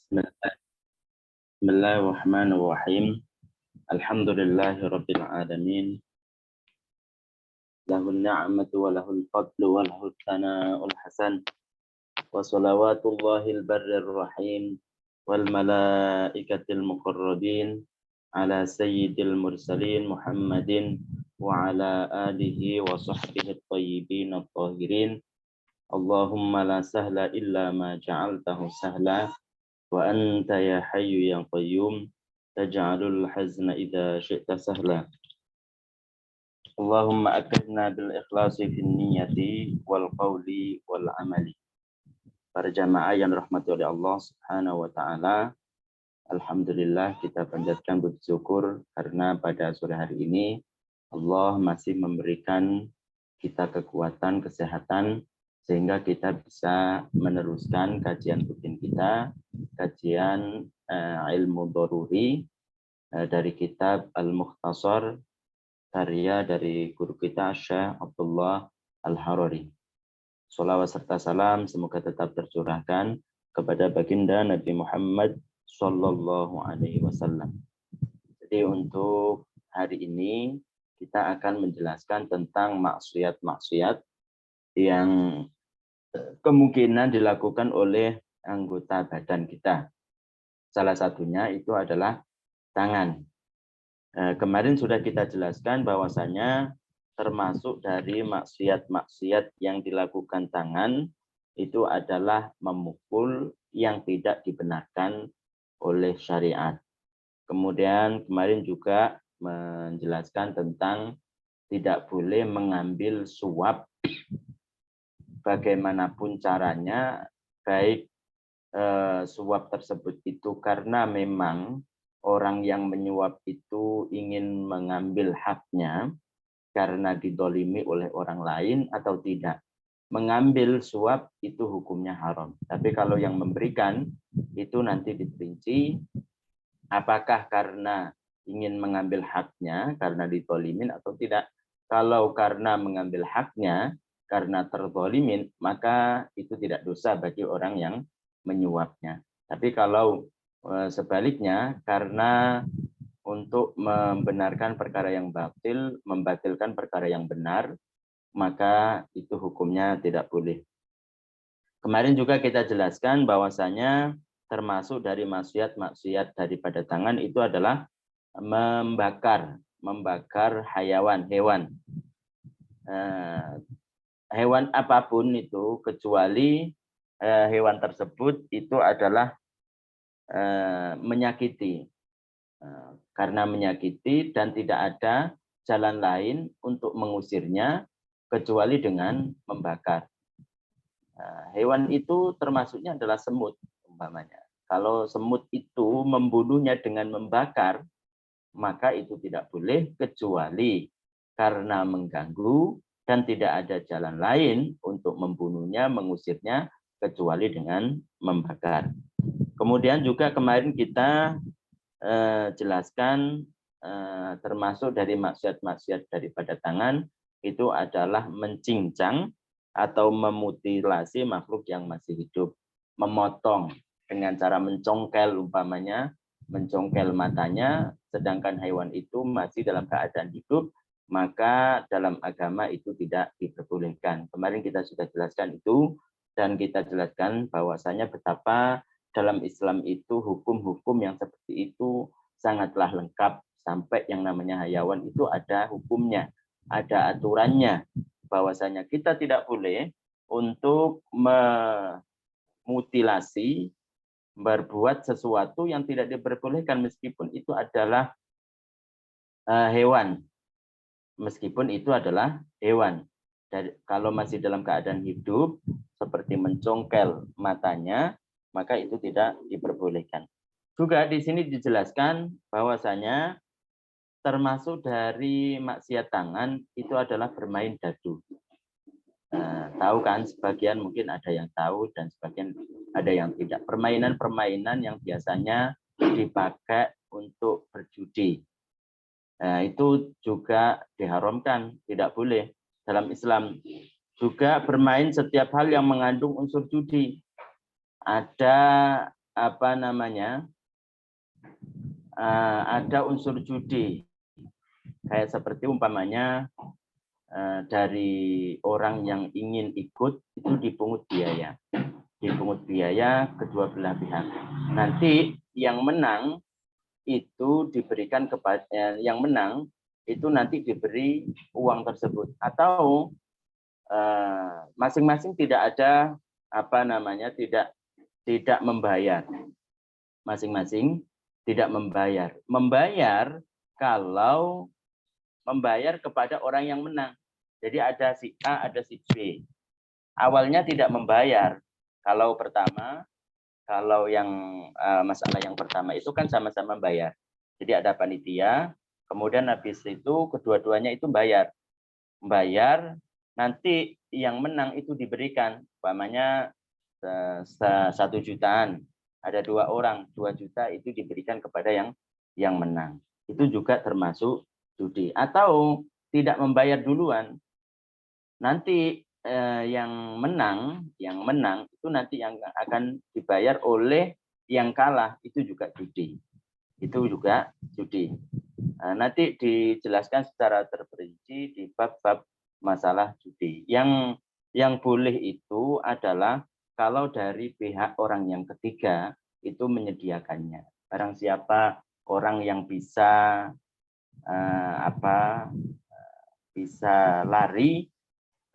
Bismillahirrahmanirrahim. Alhamdulillahirabbil alamin. Lahun ni'matu wa lahul fadlu wa lahut tsana'ul hasan. Wa salawatullahil barrir rahim wal malaikatil muqarrabin ala sayyidil mursalin Muhammadin wa ala alihi wa sahbihi at-tayyibin at-tahirin. Allahumma la sahla illa ma ja'altahu sahla wa anta ya hayyu ya qayyum taj'alul hazna idza syi'ta sahla. Allahumma akidna bil ikhlasi fin niyyati wal qawli wal amali. Para jamaah yang dirahmati oleh Allah Subhanahu wa taala, alhamdulillah kita panjatkan puji syukur karena pada sore hari ini Allah masih memberikan kita kekuatan, kesehatan sehingga kita bisa meneruskan kajian rutin kita, kajian ilmu doruri dari kitab Al-Mukhtasar, karya dari guru kita Syekh Abdullah Al-Harari. Sholawat serta salam semoga tetap tercurahkan kepada baginda Nabi Muhammad Sallallahu Alaihi Wasallam. Jadi untuk hari ini kita akan menjelaskan tentang maksiat-maksiat yang kemungkinan dilakukan oleh anggota badan kita. Salah satunya itu adalah tangan. Kemarin sudah kita jelaskan bahwasanya termasuk dari maksiat-maksiat yang dilakukan tangan itu adalah memukul yang tidak dibenarkan oleh syariat. Kemudian kemarin juga menjelaskan tentang tidak boleh mengambil suap bagaimanapun caranya, baik suap tersebut itu karena memang orang yang menyuap itu ingin mengambil haknya karena didolimi oleh orang lain atau tidak. Mengambil suap itu hukumnya haram. Tapi kalau yang memberikan itu nanti diperinci apakah karena ingin mengambil haknya karena didolimin atau tidak. Kalau karena mengambil haknya karena terzalimin, maka itu tidak dosa bagi orang yang menyuapnya. Tapi kalau sebaliknya, karena untuk membenarkan perkara yang batil, membatilkan perkara yang benar, maka itu hukumnya tidak boleh. Kemarin juga kita jelaskan bahwasanya termasuk dari maksiat-maksiat daripada tangan itu adalah membakar hewan. Hewan apapun itu kecuali hewan tersebut itu adalah menyakiti. Karena menyakiti dan tidak ada jalan lain untuk mengusirnya kecuali dengan membakar. Hewan itu termasuknya adalah semut umpamanya. Kalau semut itu membunuhnya dengan membakar, maka itu tidak boleh kecuali karena mengganggu dan tidak ada jalan lain untuk membunuhnya, mengusirnya, kecuali dengan membakar. Kemudian juga kemarin kita jelaskan termasuk dari maksiat-maksiat daripada tangan, itu adalah mencincang atau memutilasi makhluk yang masih hidup. Memotong dengan cara mencongkel umpamanya, mencongkel matanya, sedangkan hewan itu masih dalam keadaan hidup, maka dalam agama itu tidak diperbolehkan. Kemarin kita sudah jelaskan itu, dan kita jelaskan bahwasanya betapa dalam Islam itu hukum-hukum yang seperti itu sangatlah lengkap, sampai yang namanya hayawan itu ada hukumnya, ada aturannya, bahwasanya kita tidak boleh untuk memutilasi, berbuat sesuatu yang tidak diperbolehkan meskipun itu adalah hewan. Meskipun itu adalah hewan. Kalau masih dalam keadaan hidup, seperti mencongkel matanya, maka itu tidak diperbolehkan. Juga di sini dijelaskan bahwasanya termasuk dari maksiat tangan itu adalah bermain dadu. Tahu kan, sebagian mungkin ada yang tahu dan sebagian ada yang tidak. Permainan-permainan yang biasanya dipakai untuk berjudi. Itu juga diharamkan, tidak boleh dalam Islam. Juga bermain setiap hal yang mengandung unsur judi. Ada ada unsur judi, kayak seperti umpamanya dari orang yang ingin ikut itu dipungut biaya kedua belah pihak. Nanti yang menang itu diberikan kepada yang menang itu nanti diberi uang tersebut, atau masing-masing tidak ada tidak membayar, masing-masing tidak membayar kalau membayar kepada orang yang menang. Jadi ada si A, ada si B. Awalnya tidak membayar. Kalau yang masalah yang pertama itu kan sama-sama bayar. Jadi ada panitia, kemudian habis itu kedua-duanya itu bayar, nanti yang menang itu diberikan, umpamanya 1 jutaan, ada 2 orang, 2 juta itu diberikan kepada yang menang. Itu juga termasuk judi. Atau tidak membayar duluan, nanti yang menang itu nanti yang akan dibayar oleh yang kalah, itu juga judi. Nanti dijelaskan secara terperinci di bab-bab masalah judi. Yang boleh itu adalah kalau dari pihak orang yang ketiga itu menyediakannya. Barang siapa orang yang bisa lari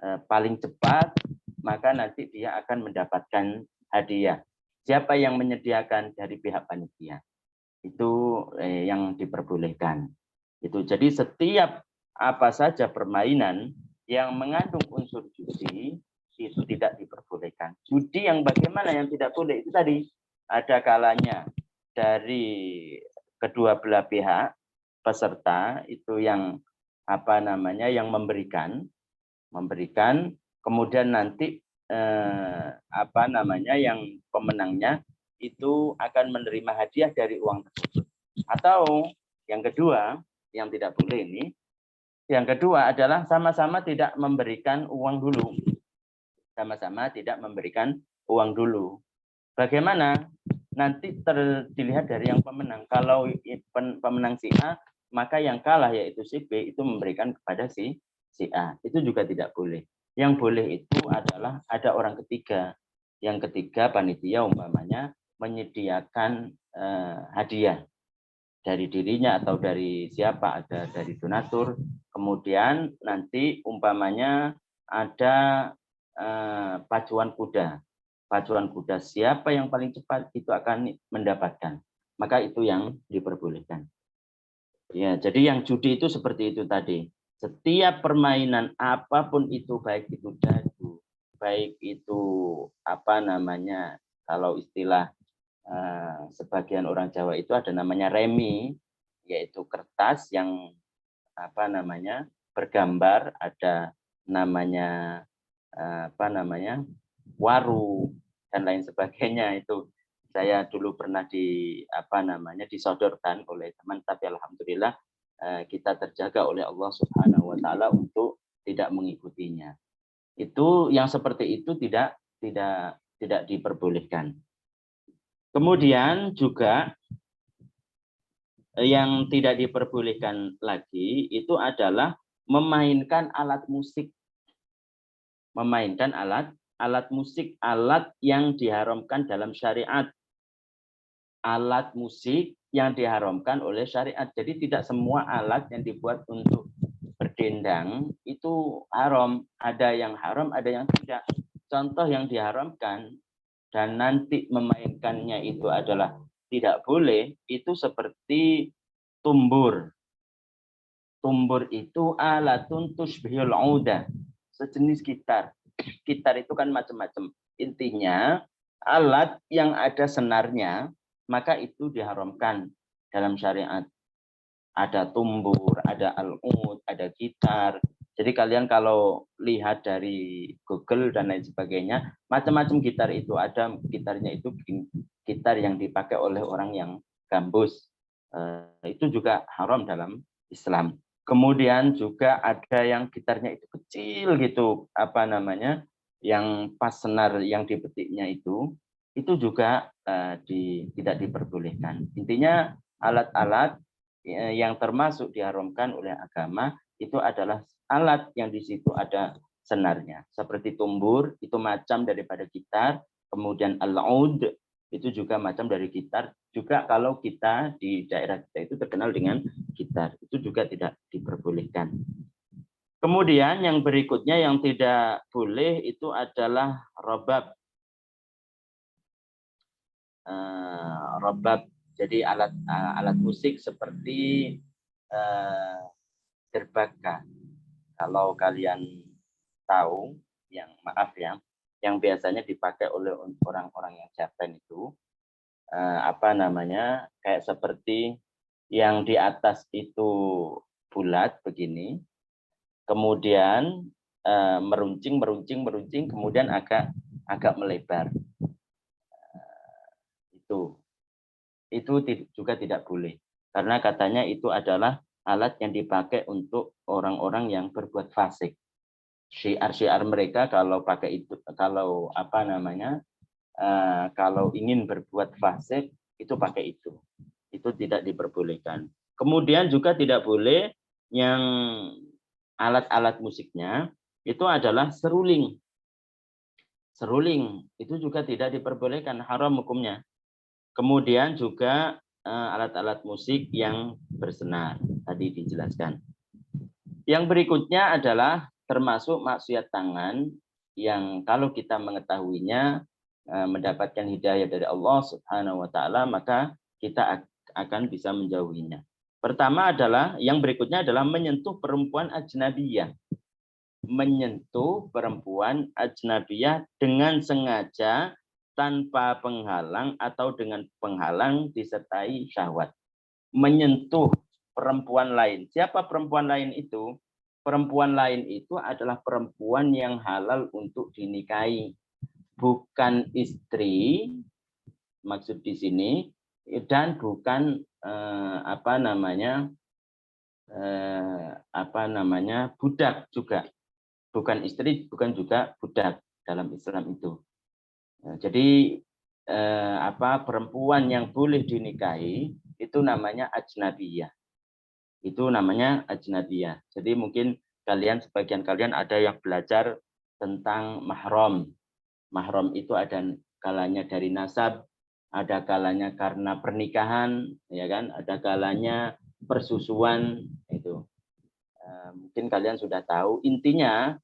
paling cepat, maka nanti dia akan mendapatkan hadiah. Siapa yang menyediakan dari pihak panitia, itu yang diperbolehkan. Itu jadi setiap apa saja permainan yang mengandung unsur judi itu tidak diperbolehkan. Judi yang bagaimana yang tidak boleh itu tadi ada kalanya dari kedua belah pihak peserta itu yang yang memberikan, kemudian nanti yang pemenangnya itu akan menerima hadiah dari uang tersebut. Atau yang kedua, yang tidak boleh ini, yang kedua adalah sama-sama tidak memberikan uang dulu. Bagaimana? Nanti dilihat dari yang pemenang. Kalau pemenang si A, maka yang kalah yaitu si B itu memberikan kepada si A. Itu juga tidak boleh. Yang boleh itu adalah ada orang ketiga. Yang ketiga panitia umpamanya menyediakan hadiah dari dirinya atau dari siapa, ada dari donatur. Kemudian nanti umpamanya ada pacuan kuda. Siapa yang paling cepat itu akan mendapatkan. Maka itu yang diperbolehkan. Ya, jadi yang judi itu seperti itu tadi. Setiap permainan apapun itu, baik itu dadu, baik itu kalau istilah sebagian orang Jawa itu ada namanya remi, yaitu kertas yang bergambar, ada namanya waru dan lain sebagainya. Itu saya dulu pernah disodorkan oleh teman, tapi alhamdulillah kita terjaga oleh Allah Subhanahu wa taala untuk tidak mengikutinya. Itu yang seperti itu tidak diperbolehkan. Kemudian juga yang tidak diperbolehkan lagi itu adalah memainkan alat musik. Alat musik, alat yang diharamkan dalam syariat. Alat musik yang diharamkan oleh syariat. Jadi tidak semua alat yang dibuat untuk berdendang itu haram. Ada yang haram, ada yang tidak. Contoh yang diharamkan dan nanti memainkannya itu adalah tidak boleh, itu seperti tumbur. Tumbur itu alatun tushbihul udah, sejenis gitar. Gitar itu kan macam-macam. Intinya alat yang ada senarnya, maka itu diharamkan dalam syariat. Ada tumbur, ada al-ud, ada gitar. Jadi kalian kalau lihat dari Google dan lain sebagainya, macam-macam gitar itu ada. Gitarnya itu gitar yang dipakai oleh orang yang gambus. Itu juga haram dalam Islam. Kemudian juga ada yang gitarnya itu kecil gitu, yang pas senar yang dipetiknya itu juga tidak diperbolehkan. Intinya alat-alat yang termasuk diharamkan oleh agama itu adalah alat yang di situ ada senarnya. Seperti tumbur, itu macam daripada gitar. Kemudian al-ud, itu juga macam dari gitar. Juga kalau kita di daerah kita itu terkenal dengan gitar, itu juga tidak diperbolehkan. Kemudian yang berikutnya yang tidak boleh itu adalah robab. Robab, jadi alat musik seperti derbaka. Kalau kalian tahu, yang maaf ya, yang biasanya dipakai oleh orang-orang yang Japan itu apa namanya, kayak seperti yang di atas itu bulat begini, kemudian meruncing, kemudian agak melebar. Itu juga tidak boleh, karena katanya itu adalah alat yang dipakai untuk orang-orang yang berbuat fasik. Syiar mereka kalau pakai itu, kalau apa namanya, kalau ingin berbuat fasik itu pakai itu tidak diperbolehkan. Kemudian juga tidak boleh yang alat-alat musiknya itu adalah seruling. Seruling itu juga tidak diperbolehkan, haram hukumnya. Kemudian juga alat-alat musik yang bersenar, tadi dijelaskan. Yang berikutnya adalah termasuk maksiat tangan yang kalau kita mengetahuinya mendapatkan hidayah dari Allah Subhanahu wa taala, maka kita akan bisa menjauhinya. Pertama adalah, yang berikutnya adalah menyentuh perempuan ajnabiyah. Menyentuh perempuan ajnabiyah dengan sengaja, tanpa penghalang atau dengan penghalang disertai syahwat. Menyentuh perempuan lain. Siapa perempuan lain itu? Perempuan lain itu adalah perempuan yang halal untuk dinikahi, bukan istri maksud di sini, dan bukan budak juga, bukan istri, bukan juga budak dalam Islam itu. Jadi perempuan yang boleh dinikahi itu namanya ajnabiyah. Itu namanya ajnabiyah. Jadi mungkin sebagian kalian ada yang belajar tentang mahram. Mahram itu ada kalanya dari nasab, ada kalanya karena pernikahan, ya kan? Ada kalanya persusuan itu. Mungkin kalian sudah tahu. Intinya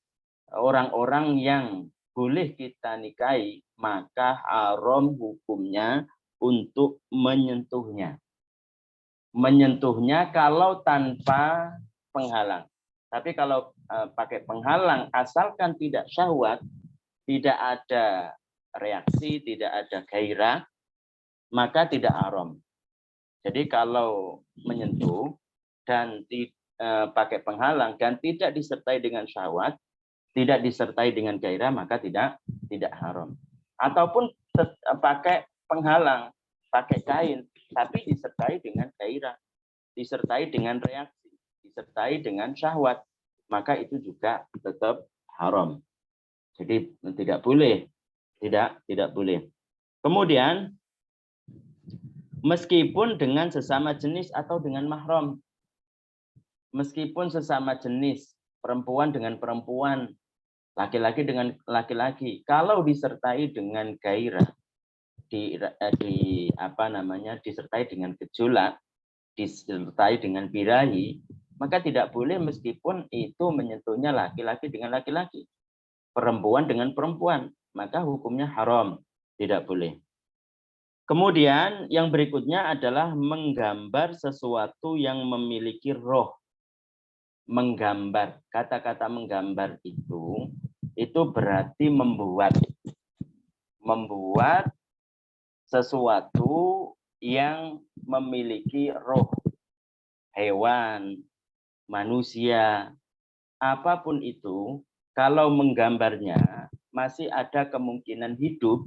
orang-orang yang boleh kita nikahi, maka haram hukumnya untuk menyentuhnya. Menyentuhnya kalau tanpa penghalang. Tapi kalau pakai penghalang, asalkan tidak syahwat, tidak ada reaksi, tidak ada gairah, maka tidak haram. Jadi kalau menyentuh dan pakai penghalang dan tidak disertai dengan syahwat, tidak disertai dengan gairah, maka tidak haram. Ataupun pakai penghalang, pakai kain, tapi disertai dengan gairah, disertai dengan reaksi, disertai dengan syahwat, maka itu juga tetap haram. Jadi tidak boleh, tidak boleh. Kemudian meskipun dengan sesama jenis atau dengan mahram, meskipun sesama jenis, perempuan dengan perempuan, laki-laki dengan laki-laki, kalau disertai dengan gairah, disertai dengan gejolak, disertai dengan birahi, maka tidak boleh meskipun itu menyentuhnya laki-laki dengan laki-laki, perempuan dengan perempuan, maka hukumnya haram, tidak boleh. Kemudian yang berikutnya adalah menggambar sesuatu yang memiliki roh. Menggambar, kata-kata menggambar itu berarti membuat sesuatu yang memiliki roh, hewan, manusia, apapun itu, kalau menggambarnya masih ada kemungkinan hidup,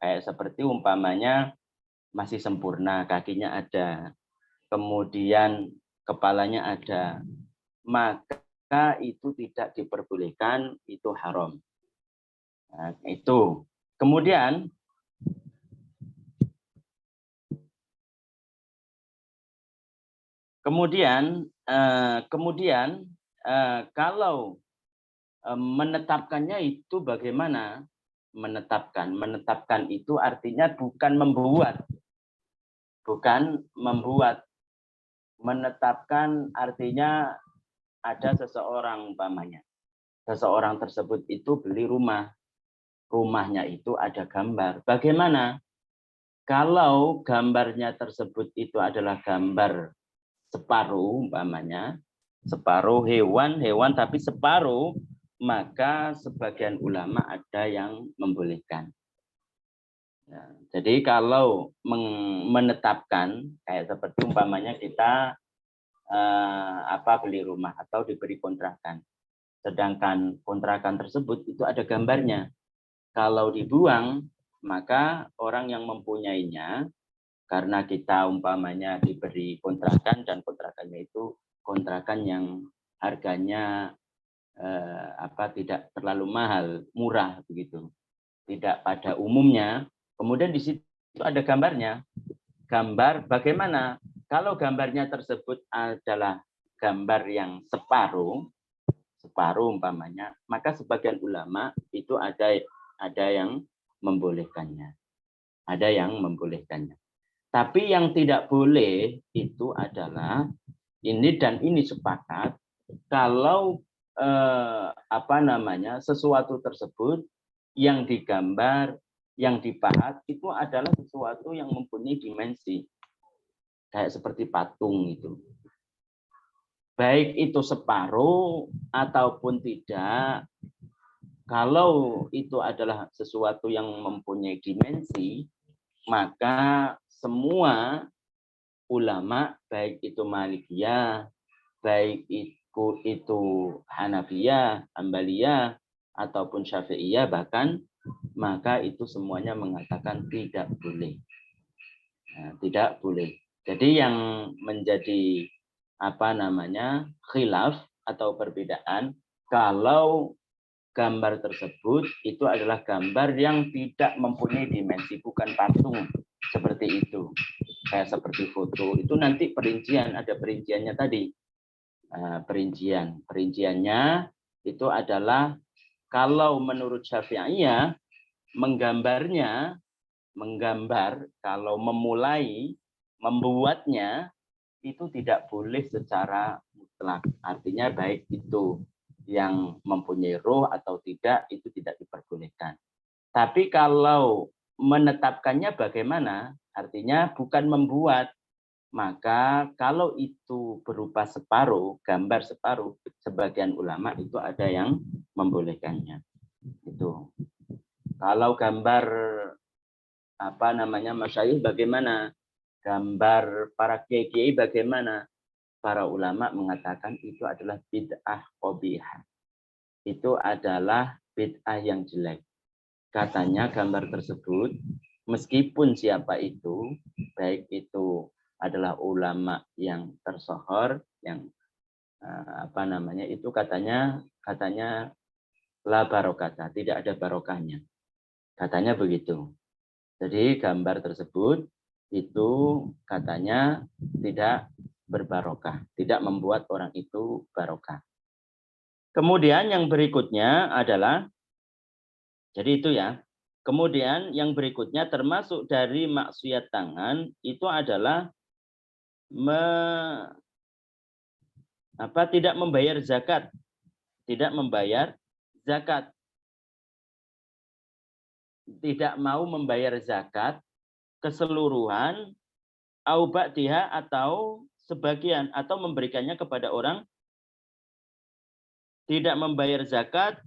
kayak seperti umpamanya masih sempurna, kakinya ada, kemudian kepalanya ada, maka itu tidak diperbolehkan, itu haram. Nah, itu. Kemudian kalau menetapkannya itu bagaimana? Menetapkan itu artinya bukan membuat. Menetapkan artinya ada seseorang umpamanya. Seseorang tersebut itu beli rumah. Rumahnya itu ada gambar. Bagaimana? Kalau gambarnya tersebut itu adalah gambar separuh umpamanya, separuh hewan tapi separuh, maka sebagian ulama ada yang membolehkan. Ya, jadi kalau menetapkan kayak seperti umpamanya kita beli rumah atau diberi kontrakan, sedangkan kontrakan tersebut itu ada gambarnya. Kalau dibuang, maka orang yang mempunyainya, karena kita umpamanya diberi kontrakan dan kontrakannya itu kontrakan yang harganya tidak terlalu mahal, murah begitu, tidak pada umumnya. Kemudian di situ ada gambarnya. Gambar bagaimana? Kalau gambarnya tersebut adalah gambar yang separuh umpamanya, maka sebagian ulama itu ada yang membolehkannya. Ada yang membolehkannya. Tapi yang tidak boleh itu adalah ini dan ini sepakat kalau sesuatu tersebut yang digambar, yang dipahat itu adalah sesuatu yang mempunyai dimensi. Kayak seperti patung itu. Baik itu separuh ataupun tidak, kalau itu adalah sesuatu yang mempunyai dimensi, maka semua ulama, baik itu Malikiyah, baik itu Hanafiyah, Ambaliyah, ataupun Syafi'iyah bahkan, maka itu semuanya mengatakan tidak boleh. Nah, tidak boleh. Jadi yang menjadi khilaf atau perbedaan, kalau gambar tersebut itu adalah gambar yang tidak mempunyai dimensi, bukan patung seperti itu. Kayak seperti foto, itu nanti ada perinciannya tadi. Perinciannya itu adalah kalau menurut Syafi'iyah menggambar kalau membuatnya itu tidak boleh secara mutlak. Artinya baik itu yang mempunyai roh atau tidak, itu tidak diperbolehkan. Tapi kalau menetapkannya bagaimana? Artinya bukan membuat. Maka kalau itu berupa separuh, gambar separuh, sebagian ulama itu ada yang membolehkannya. Itu. Kalau gambar masyayikh bagaimana? Gambar para kiai-kiai bagaimana? Para ulama mengatakan itu adalah bid'ah qabihah. Itu adalah bid'ah yang jelek. Katanya gambar tersebut, meskipun siapa itu, baik itu adalah ulama yang tersohor, yang itu katanya la barokata, tidak ada barokahnya. Katanya begitu. Jadi gambar tersebut itu katanya tidak berbarokah, tidak membuat orang itu barokah. Kemudian yang berikutnya adalah, jadi itu ya. Kemudian yang berikutnya termasuk dari maksiat tangan itu adalah tidak membayar zakat. Tidak membayar zakat. Tidak mau membayar zakat keseluruhan au ba'diha atau sebagian atau memberikannya kepada orang. Tidak membayar zakat,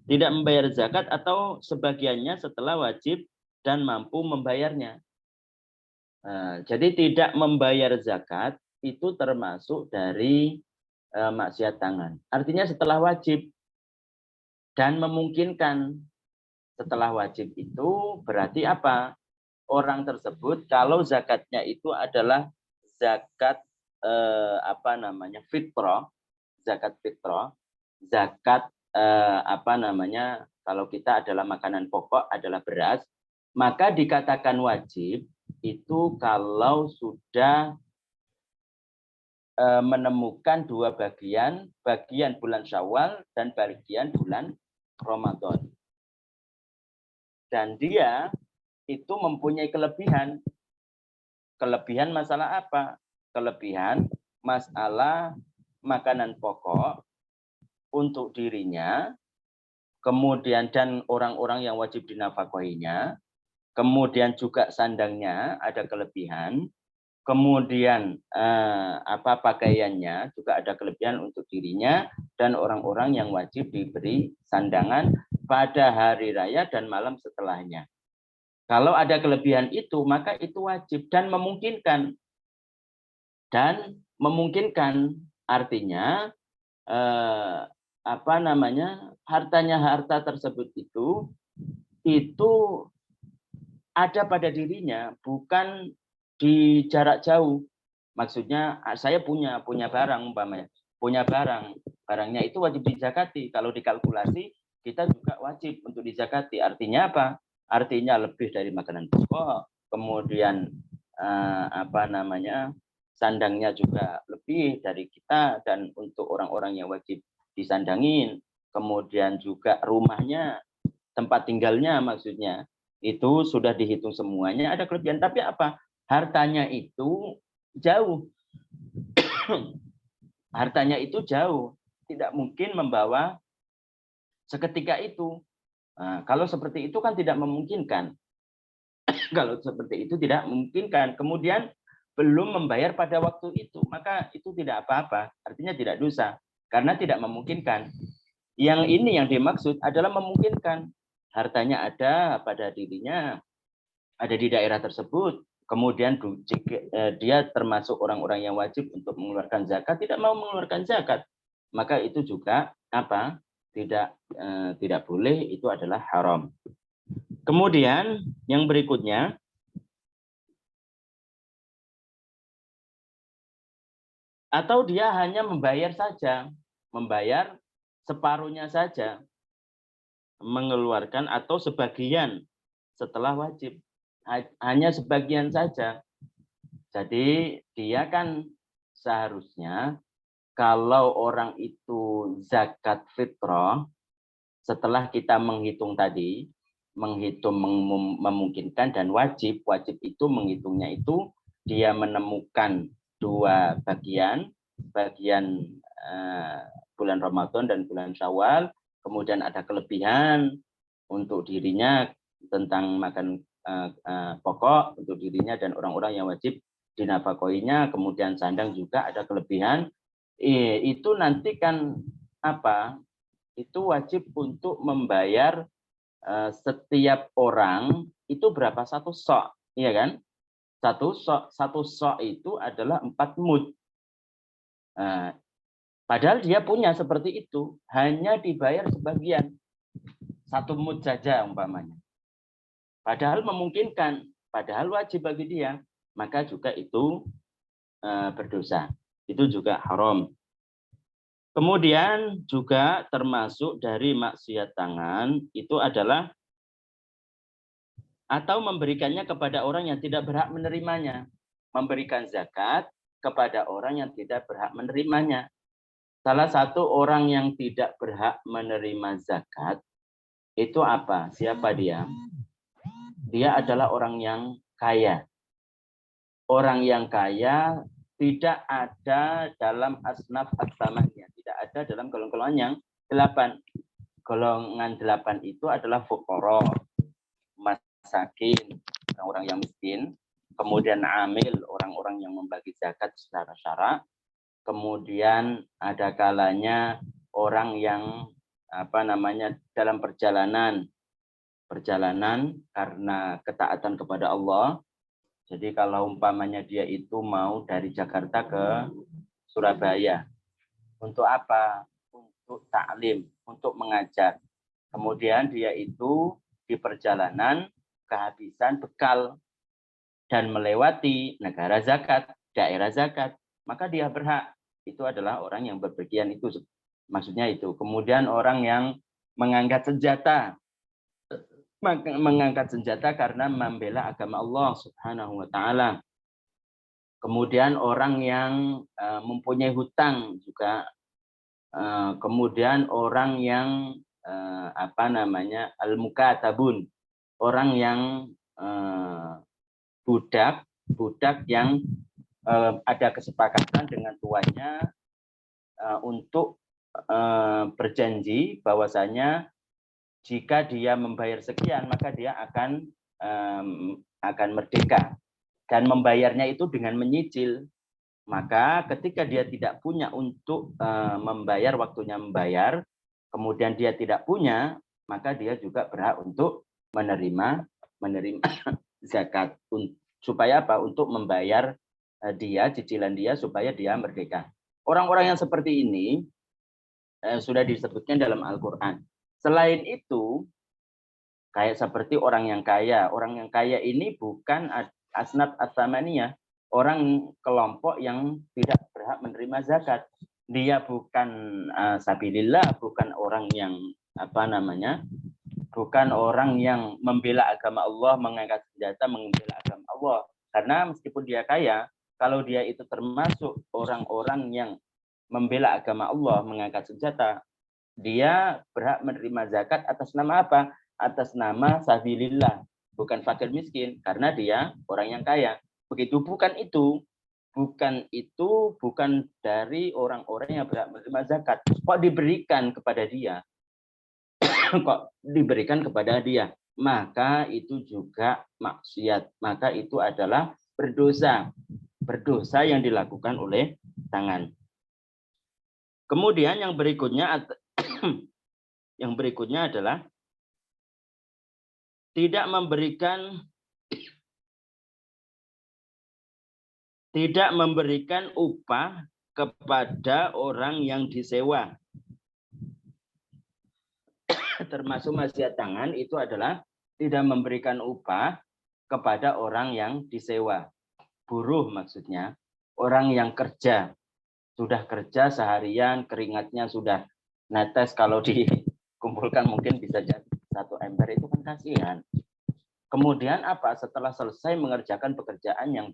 tidak membayar zakat atau sebagiannya setelah wajib dan mampu membayarnya. Jadi tidak membayar zakat itu termasuk dari maksiat tangan. Artinya setelah wajib dan memungkinkan. Setelah wajib itu berarti apa? Orang tersebut kalau zakatnya itu adalah zakat fitrah, zakat apa namanya, kalau kita adalah makanan pokok adalah beras, maka dikatakan wajib itu kalau sudah menemukan dua bagian bulan Syawal dan bagian bulan Ramadan. Dan dia itu mempunyai kelebihan. Kelebihan masalah apa? Kelebihan masalah makanan pokok untuk dirinya, kemudian dan orang-orang yang wajib dinafkahinya, kemudian juga sandangnya ada kelebihan, kemudian pakaiannya juga ada kelebihan untuk dirinya dan orang-orang yang wajib diberi sandangan pada hari raya dan malam setelahnya. Kalau ada kelebihan itu, maka itu wajib dan memungkinkan. Dan memungkinkan artinya harta tersebut itu ada pada dirinya, bukan di jarak jauh. Maksudnya saya punya barang umpamanya, barangnya itu wajib dizakati. Kalau dikalkulasi kita juga wajib untuk dizakati. Artinya apa? Artinya lebih dari makanan pokok, kemudian sandangnya juga lebih dari kita dan untuk orang-orang yang wajib disandangin, kemudian juga rumahnya, tempat tinggalnya maksudnya itu sudah dihitung semuanya ada kelebihan. Tapi apa? Hartanya itu jauh. Hartanya itu jauh, tidak mungkin membawa seketika itu. Nah, kalau seperti itu kan tidak memungkinkan. Kalau seperti itu tidak memungkinkan. Kemudian belum membayar pada waktu itu, maka itu tidak apa-apa. Artinya tidak dosa. Karena tidak memungkinkan. Yang ini yang dimaksud adalah memungkinkan. Hartanya ada pada dirinya, ada di daerah tersebut. Kemudian dia termasuk orang-orang yang wajib untuk mengeluarkan zakat, tidak mau mengeluarkan zakat. Maka itu juga apa? Tidak boleh, itu adalah haram. Kemudian yang berikutnya, atau dia hanya membayar saja, membayar separuhnya saja, mengeluarkan atau sebagian setelah wajib, hanya sebagian saja. Jadi dia kan seharusnya kalau orang itu zakat fitrah, setelah kita menghitung tadi, memungkinkan dan wajib itu menghitungnya itu dia menemukan dua bagian bulan Ramadan dan bulan Syawal, kemudian ada kelebihan untuk dirinya tentang makan pokok untuk dirinya dan orang-orang yang wajib dinafkahinya, kemudian sandang juga ada kelebihan. Itu nanti kan apa? Itu wajib untuk membayar setiap orang itu berapa? 1 sok, iya kan? 1 sok itu adalah 4 mud. Padahal dia punya seperti itu, hanya dibayar sebagian, 1 mud saja umpamanya. Padahal memungkinkan, padahal wajib bagi dia, maka juga itu berdosa. Itu juga haram. Kemudian juga termasuk dari maksiat tangan itu adalah atau memberikannya kepada orang yang tidak berhak menerimanya. Memberikan zakat kepada orang yang tidak berhak menerimanya. Salah satu orang yang tidak berhak menerima zakat itu apa? Siapa dia? Dia adalah orang yang kaya. Orang yang kaya tidak ada dalam asnaf as-samaniyah, tidak ada dalam golongan yang 8. Golongan 8 itu adalah fuqara, masakin, orang-orang yang miskin, kemudian amil, orang-orang yang membagi zakat secara syara, kemudian ada kalanya orang yang dalam perjalanan karena ketaatan kepada Allah. Jadi kalau umpamanya dia itu mau dari Jakarta ke Surabaya, untuk apa? Untuk taklim, untuk mengajar. Kemudian dia itu di perjalanan kehabisan bekal dan melewati negara zakat, daerah zakat, maka dia berhak. Itu adalah orang yang berpergian itu Maksudnya itu. Kemudian orang yang mengangkat senjata karena membela agama Allah Subhanahu wa taala. Kemudian orang yang mempunyai hutang juga. Kemudian orang yang al-mukatabun, orang yang budak yang ada kesepakatan dengan tuannya untuk berjanji bahwasanya jika dia membayar sekian maka dia akan merdeka, dan membayarnya itu dengan menyicil. Maka ketika dia tidak punya untuk membayar, waktunya membayar, kemudian dia tidak punya, maka dia juga berhak untuk menerima zakat. Supaya apa? Untuk membayar cicilan dia supaya dia merdeka. Orang-orang yang seperti ini sudah disebutkan dalam Al-Quran. Selain itu, kayak seperti orang yang kaya. Orang yang kaya ini bukan asnaf as-samaniyah, orang kelompok yang tidak berhak menerima zakat. Dia bukan sabilillah, bukan orang yang bukan orang yang membela agama Allah, mengangkat senjata membela agama Allah. Karena meskipun dia kaya, kalau dia itu termasuk orang-orang yang membela agama Allah, mengangkat senjata, dia berhak menerima zakat atas nama apa? Atas nama sabilillah, bukan fakir miskin, karena dia orang yang kaya. Begitu, bukan dari orang-orang yang berhak menerima zakat. Kok diberikan kepada dia? Maka itu juga maksiat. Maka itu adalah berdosa yang dilakukan oleh tangan. Kemudian yang berikutnya adalah tidak memberikan upah kepada orang yang disewa. Termasuk maksiat tangan itu adalah tidak memberikan upah kepada orang yang disewa. Buruh maksudnya, orang yang kerja. Sudah kerja seharian, keringatnya sudah netes, kalau dikumpulkan mungkin bisa jadi 1 ember, itu kan kasihan. Kemudian setelah selesai mengerjakan pekerjaan yang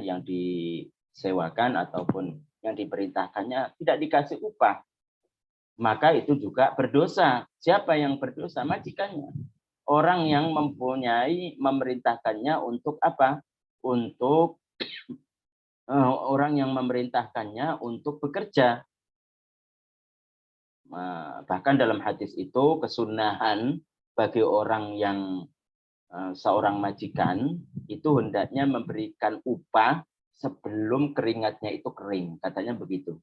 yang disewakan ataupun yang diperintahkannya, tidak dikasih upah, maka itu juga berdosa. Siapa yang berdosa? Majikannya. Orang yang memerintahkannya untuk apa? Untuk orang yang memerintahkannya untuk bekerja. Bahkan dalam hadis itu kesunahan bagi orang yang seorang majikan itu hendaknya memberikan upah sebelum keringatnya itu kering, katanya begitu.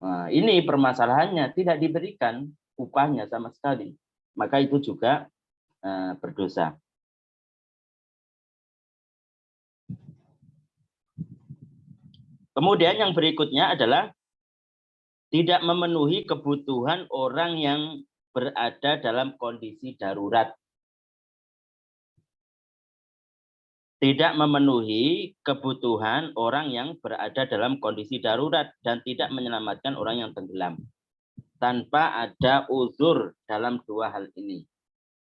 Ini permasalahannya, tidak diberikan upahnya sama sekali, maka itu juga berdosa. Kemudian yang berikutnya adalah tidak memenuhi kebutuhan orang yang berada dalam kondisi darurat. Tidak memenuhi kebutuhan orang yang berada dalam kondisi darurat dan tidak menyelamatkan orang yang tenggelam. Tanpa ada uzur dalam 2 hal ini.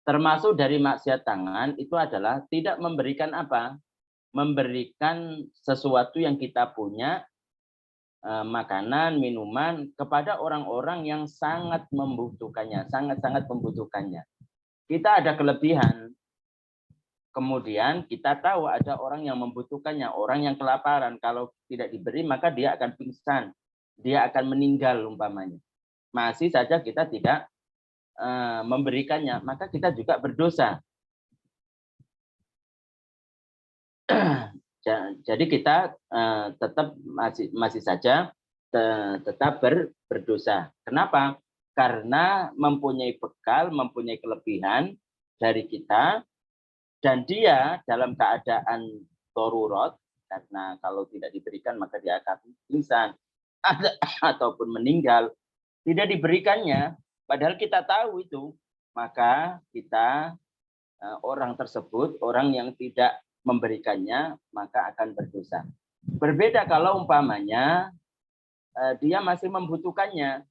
Termasuk dari maksiat tangan itu adalah tidak memberikan apa? Memberikan sesuatu yang kita punya, makanan, minuman, kepada orang-orang yang sangat membutuhkannya, sangat-sangat membutuhkannya. Kita ada kelebihan, kemudian kita tahu ada orang yang membutuhkannya, orang yang kelaparan, kalau tidak diberi maka dia akan pingsan, dia akan meninggal umpamanya. Masih saja kita tidak memberikannya, maka kita juga berdosa. Jadi kita tetap masih saja tetap berdosa. Kenapa? Karena mempunyai bekal, mempunyai kelebihan dari kita, dan dia dalam keadaan darurat, karena kalau tidak diberikan maka dia akan pingsan ataupun meninggal. Tidak diberikannya, padahal kita tahu itu, maka kita orang tersebut, orang yang tidak memberikannya, maka akan berdosa. Berbeda kalau umpamanya dia masih membutuhkannya.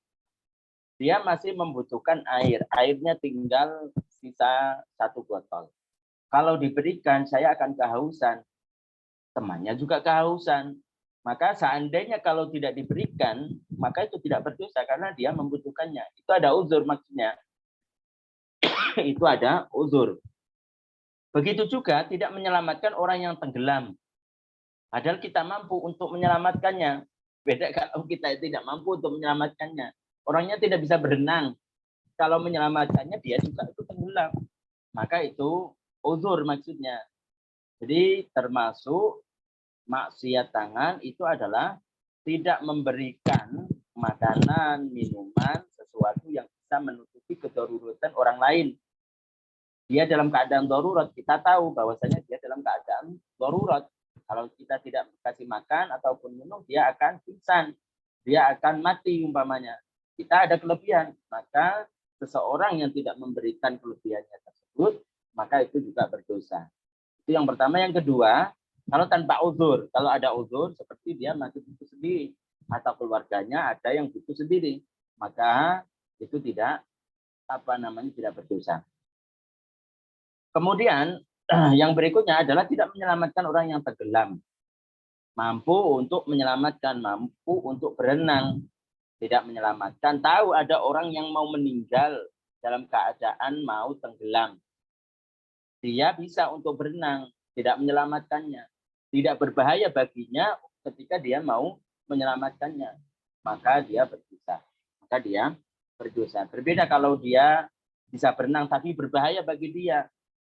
Dia masih membutuhkan air. Airnya tinggal sisa 1 botol. Kalau diberikan, saya akan kehausan. Temannya juga kehausan. Maka seandainya kalau tidak diberikan, maka itu tidak berdosa karena dia membutuhkannya. Itu ada uzur maksudnya. Itu ada uzur. Begitu juga tidak menyelamatkan orang yang tenggelam. Padahal kita mampu untuk menyelamatkannya. Beda kalau kita tidak mampu untuk menyelamatkannya. Orangnya tidak bisa berenang. Kalau menyelamatkannya dia juga itu tenggelam. Maka itu uzur maksudnya. Jadi termasuk maksiat tangan itu adalah tidak memberikan makanan, minuman, sesuatu yang bisa menutupi kedaruratan orang lain. Dia dalam keadaan darurat, kita tahu bahwasanya dia dalam keadaan darurat. Kalau kita tidak kasih makan ataupun minum, dia akan pingsan. Dia akan mati umpamanya. Kita ada kelebihan, maka seseorang yang tidak memberikan kelebihannya tersebut, maka itu juga berdosa. Itu yang pertama. Yang kedua, kalau tanpa uzur, kalau ada uzur seperti dia masih butuh sendiri atau keluarganya ada yang butuh sendiri, maka itu tidak tidak berdosa. Kemudian yang berikutnya adalah tidak menyelamatkan orang yang tenggelam. Mampu untuk menyelamatkan, mampu untuk berenang, tidak menyelamatkan. Tahu ada orang yang mau meninggal dalam keadaan mau tenggelam. Dia bisa untuk berenang, tidak menyelamatkannya. Tidak berbahaya baginya ketika dia mau menyelamatkannya. Maka dia berdosa. Berbeda kalau dia bisa berenang tapi berbahaya bagi dia.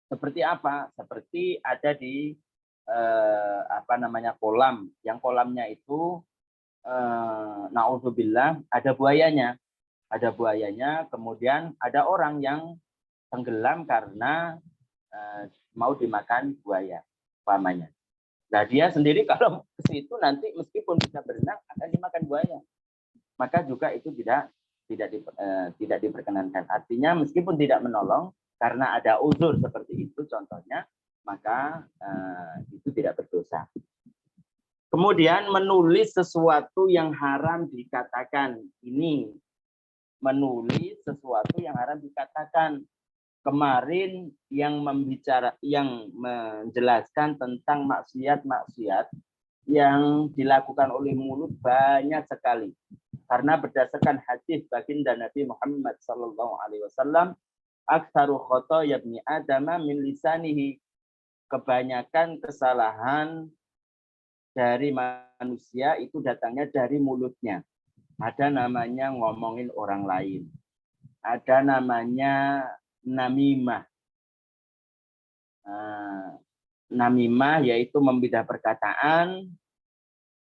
Seperti apa? Seperti ada di kolam. Yang kolamnya itu naudzubillah ada buayanya. Ada buayanya, kemudian ada orang yang tenggelam karena mau dimakan buaya, umpamanya. Nah, dia sendiri kalau ke situ nanti meskipun bisa berenang akan dimakan buaya. Maka juga itu tidak diperkenankan. Artinya meskipun tidak menolong karena ada uzur seperti itu contohnya, maka itu tidak berdosa. Kemudian menulis sesuatu yang haram dikatakan. Ini menulis sesuatu yang haram dikatakan. Kemarin yang menjelaskan tentang maksiat-maksiat yang dilakukan oleh mulut banyak sekali. Karena berdasarkan hadis baginda Nabi Muhammad SAW, aktsaru khotoya ibni Adam min lisanihi. Kebanyakan kesalahan dari manusia itu datangnya dari mulutnya. Ada namanya ngomongin orang lain. Ada namanya namimah. Namimah yaitu membedah perkataan,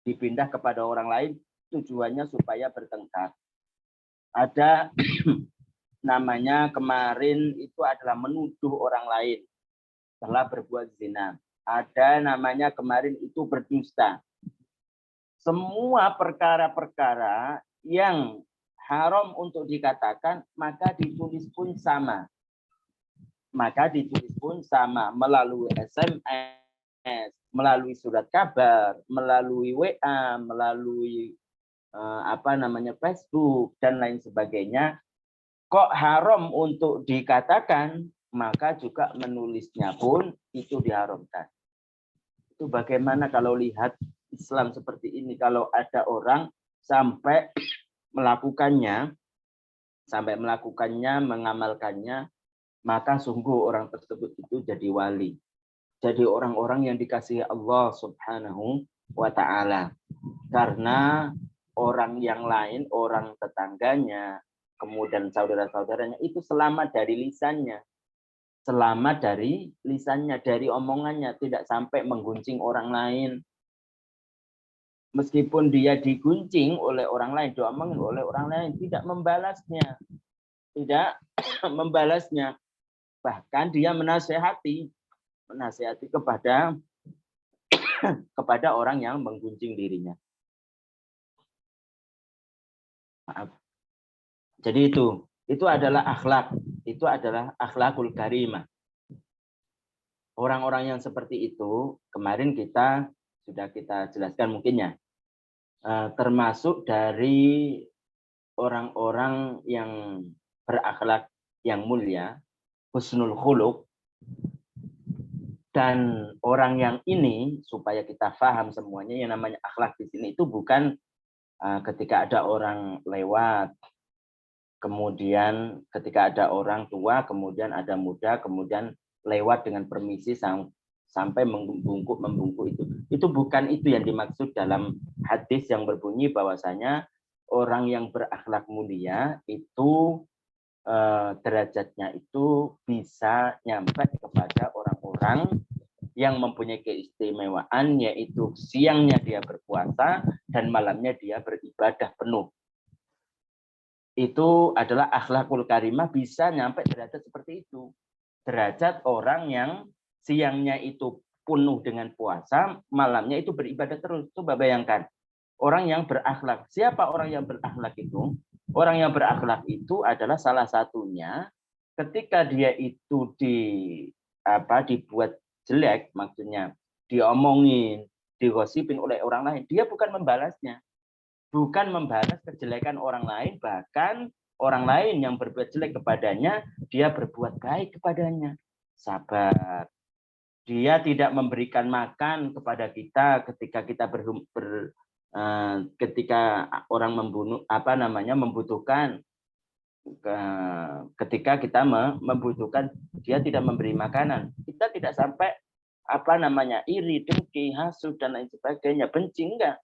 dipindah kepada orang lain, tujuannya supaya bertengkar. Ada namanya kemarin itu adalah menuduh orang lain telah berbuat zina. Ada namanya kemarin itu berdusta. Semua perkara-perkara yang haram untuk dikatakan, maka ditulis pun sama. Melalui SMS, melalui surat kabar, melalui WA, melalui Facebook dan lain sebagainya. Kok haram untuk dikatakan, maka juga menulisnya pun itu diharamkan. Itu bagaimana kalau lihat Islam seperti ini, kalau ada orang sampai melakukannya, mengamalkannya, maka sungguh orang tersebut itu jadi wali. Jadi orang-orang yang dikasihi Allah Subhanahu wa ta'ala. Karena orang yang lain, orang tetangganya, kemudian saudara-saudaranya itu selamat dari lisannya. Dari omongannya, tidak sampai mengguncing orang lain. Meskipun dia diguncing oleh orang lain, diomongin oleh orang lain, tidak membalasnya. Bahkan dia menasehati kepada orang yang mengguncing dirinya. Maaf. Jadi itu adalah akhlak. Itu adalah akhlakul karimah. Orang-orang yang seperti itu, kemarin sudah kita jelaskan mungkinnya. termasuk dari orang-orang yang berakhlak yang mulia, husnul khuluq. Dan orang yang ini, supaya kita paham semuanya, yang namanya akhlak di sini itu bukan ketika ada orang lewat, kemudian ketika ada orang tua, kemudian ada muda, kemudian lewat dengan permisi sampai membungkuk itu bukan itu yang dimaksud dalam hadis yang berbunyi bahwasanya orang yang berakhlak mulia itu derajatnya itu bisa nyampe kepada orang-orang yang mempunyai keistimewaan, yaitu siangnya dia berpuasa dan malamnya dia beribadah penuh. Itu adalah akhlakul karimah, bisa nyampe derajat seperti itu. Derajat orang yang siangnya itu penuh dengan puasa, malamnya itu beribadah terus. Coba bayangkan, orang yang berakhlak. Siapa orang yang berakhlak itu? Orang yang berakhlak itu adalah salah satunya ketika dia itu dibuat jelek, maksudnya diomongin, digosipin oleh orang lain, dia bukan membalasnya. Bukan membalas kejelekan orang lain, bahkan orang lain yang berbuat jelek kepadanya, dia berbuat baik kepadanya. Sabar. Dia tidak memberikan makan kepada kita ketika kita ketika orang membutuhkan, ketika kita membutuhkan, dia tidak memberi makanan. Kita tidak sampai iri, dengki, hasud dan lain sebagainya, benci, enggak.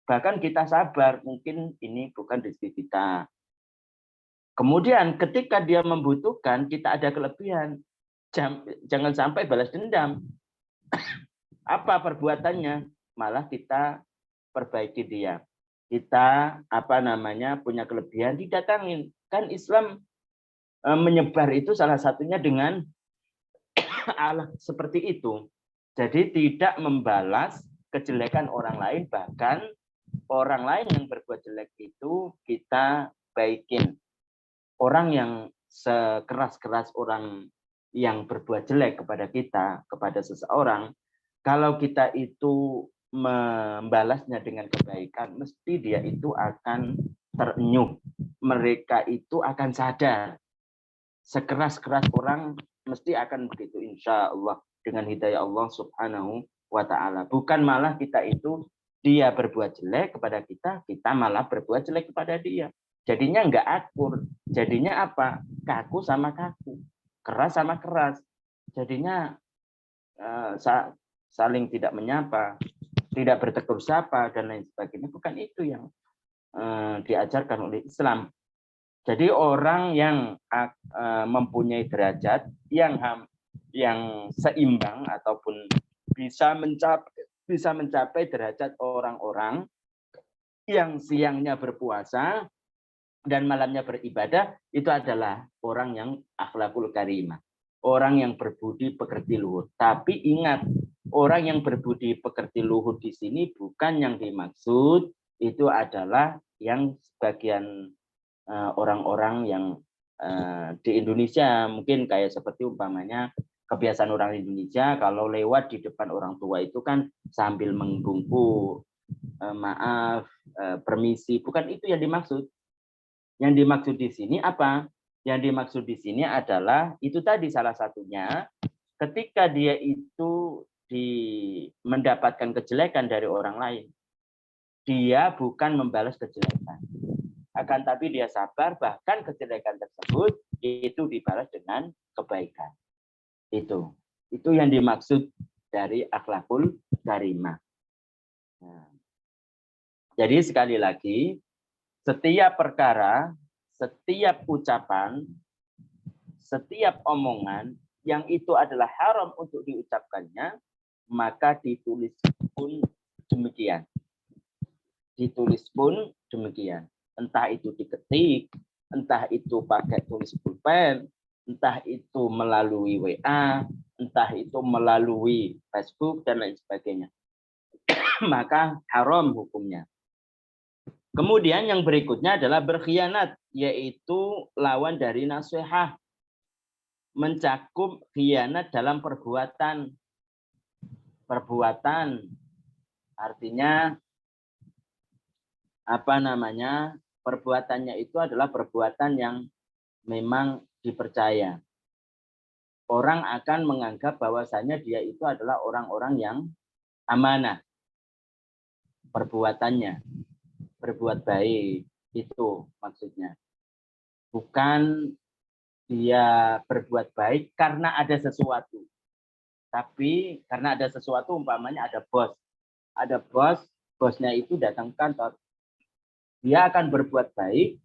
Bahkan kita sabar, mungkin ini bukan rezeki kita. Kemudian ketika dia membutuhkan, kita ada kelebihan, jangan sampai balas dendam. Apa perbuatannya? Malah kita perbaiki dia. Kita punya kelebihan, didatangin. Kan Islam menyebar itu salah satunya dengan akhlak seperti itu. Jadi tidak membalas kejelekan orang lain, bahkan orang lain yang berbuat jelek itu kita baikin. Orang yang sekeras-keras orang yang berbuat jelek kepada kita, kepada seseorang, kalau kita itu membalasnya dengan kebaikan, mesti dia itu akan terenyuh. Mereka itu akan sadar. Sekeras-keras orang mesti akan begitu, insya Allah, dengan hidayah Allah Subhanahu wa Ta'ala. Bukan malah kita itu, dia berbuat jelek kepada kita, kita malah berbuat jelek kepada dia. Jadinya enggak akur. Jadinya apa? Kaku sama kaku, keras sama keras. Jadinya saling tidak menyapa, tidak bertegur sapa dan lain sebagainya. Bukan itu yang diajarkan oleh Islam. Jadi orang yang mempunyai derajat yang seimbang ataupun bisa mencapai derajat orang-orang yang siangnya berpuasa dan malamnya beribadah, itu adalah orang yang akhlakul karimah, orang yang berbudi pekerti luhur. Tapi ingat, orang yang berbudi pekerti luhur di sini bukan yang dimaksud itu adalah yang sebagian orang-orang yang di Indonesia, mungkin kayak seperti umpamanya kebiasaan orang Indonesia kalau lewat di depan orang tua itu kan sambil membungkuk, maaf, permisi. Bukan itu yang dimaksud. Yang dimaksud di sini apa? Yang dimaksud di sini adalah itu tadi salah satunya, ketika dia itu mendapatkan kejelekan dari orang lain, dia bukan membalas kejelekan, akan tapi dia sabar, bahkan kejelekan tersebut itu dibalas dengan kebaikan. Itu yang dimaksud dari akhlakul karimah. Nah, jadi sekali lagi, setiap perkara, setiap ucapan, setiap omongan yang itu adalah haram untuk diucapkannya, maka ditulis pun demikian. Ditulis pun demikian. Entah itu diketik, entah itu pakai tulis pulpen, entah itu melalui WA, entah itu melalui Facebook dan lain sebagainya. Maka haram hukumnya. Kemudian yang berikutnya adalah berkhianat, yaitu lawan dari nasihat. Mencakup khianat dalam perbuatan. Perbuatan artinya perbuatannya itu adalah perbuatan yang memang dipercaya. Orang akan menganggap bahwasanya dia itu adalah orang-orang yang amanah. Perbuatannya, berbuat baik, itu maksudnya. Bukan dia berbuat baik karena ada sesuatu. Tapi karena ada sesuatu, umpamanya ada bos. Ada bos, bosnya itu datang ke kantor. Dia akan berbuat baik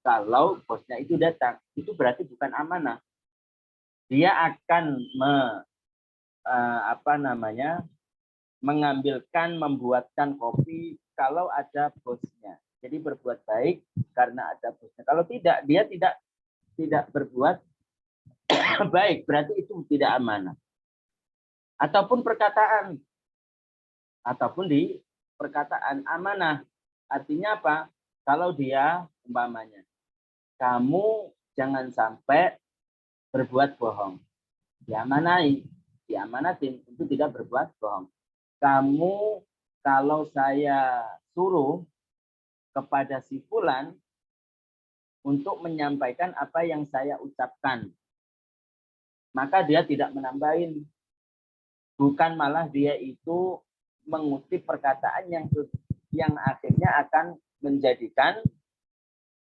kalau bosnya itu datang. Itu berarti bukan amanah. Dia akan membuatkan kopi kalau ada bosnya. Jadi berbuat baik karena ada bosnya. Kalau tidak, dia tidak berbuat baik, berarti itu tidak amanah. Ataupun perkataan, ataupun di perkataan amanah. Artinya apa? Kalau dia umpamanya, kamu jangan sampai berbuat bohong. Diamanatin untuk tidak berbuat bohong. Kamu kalau saya suruh kepada si fulan untuk menyampaikan apa yang saya ucapkan, maka dia tidak menambahin. Bukan malah dia itu mengutip perkataan yang akhirnya akan menjadikan